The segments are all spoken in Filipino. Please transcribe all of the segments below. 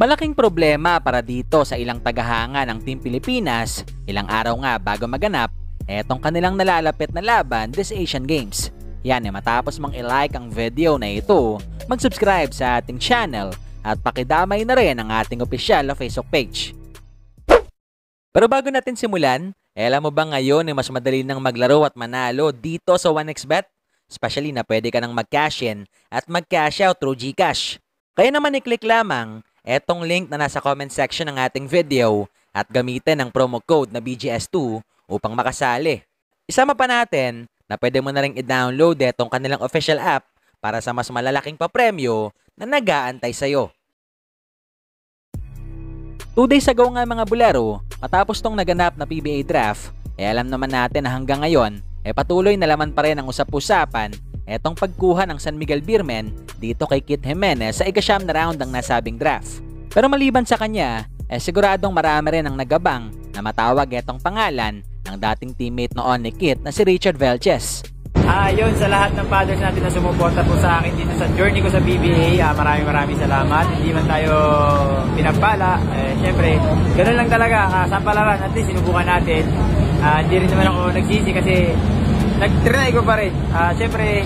Malaking problema para dito sa ilang tagahanga ng Team Pilipinas, ilang araw nga bago maganap, etong kanilang nalalapit na laban this Asian Games. Yan matapos mang i-like ang video na ito, mag-subscribe sa ating channel at pakidamay na rin ang ating opisyal na Facebook page. Pero bago natin simulan, alam mo ba ngayon mas madali nang maglaro at manalo dito sa 1xBet? Especially na pwede ka nang mag-cash in at mag-cash out through GCash. Kaya naman i-click lamang etong link na nasa comment section ng ating video at gamitin ang promo code na BGS2 upang makasali. Isama pa natin na pwede mo na rin i-download etong kanilang official app para sa mas malalaking papremyo na nag-aantay sa'yo. 2 days ago nga mga bulero, matapos tong naganap na PBA draft, alam naman natin na hanggang ngayon, patuloy na laman pa rin ang usap-usapan etong pagkuha ng San Miguel Beermen dito kay Kit Jimenez sa ika-9 na round ng nasabing draft. Pero maliban sa kanya, siguradong marami rin ang nagabang na matawag etong pangalan ng dating teammate noon ni Kit na si Richard Velches. Yun sa lahat ng fathers natin na sumuporta po sa akin dito sa journey ko sa PBA, maraming salamat. Hindi man tayo pinagpala, syempre, ganoon lang talaga, sampalaran at least sinubukan natin. Hindi rin naman ako nagsisi kasi nag-trinay ko pa rin. Syempre,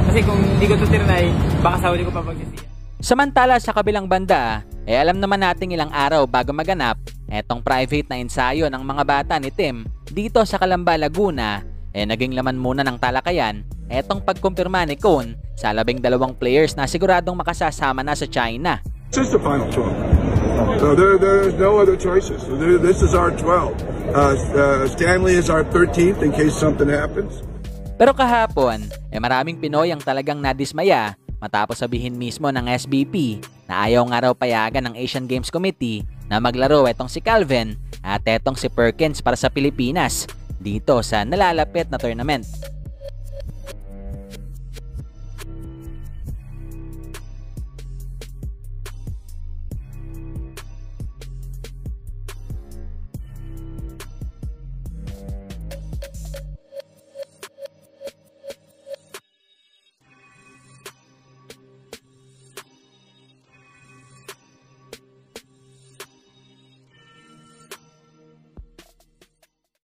kasi kung hindi ko ito trinay, baka sa huli ko pa magsisiya. Samantala sa kabilang banda, alam naman nating ilang araw bago maganap, etong private na ensayo ng mga bata ni Tim dito sa Calamba, Laguna, naging laman muna ng talakayan etong pagkumpirma ni Cone sa 12 players na siguradong makasasama na sa China. This is the final 12. So there's no other choices. So this is our 12. Stanley is our 13th in case something happens. Pero kahapon, maraming Pinoy ang talagang nadismaya matapos sabihin mismo ng SBP na ayaw nga raw payagan ng Asian Games Committee na maglaro etong si Calvin at etong si Perkins para sa Pilipinas dito sa nalalapit na tournament.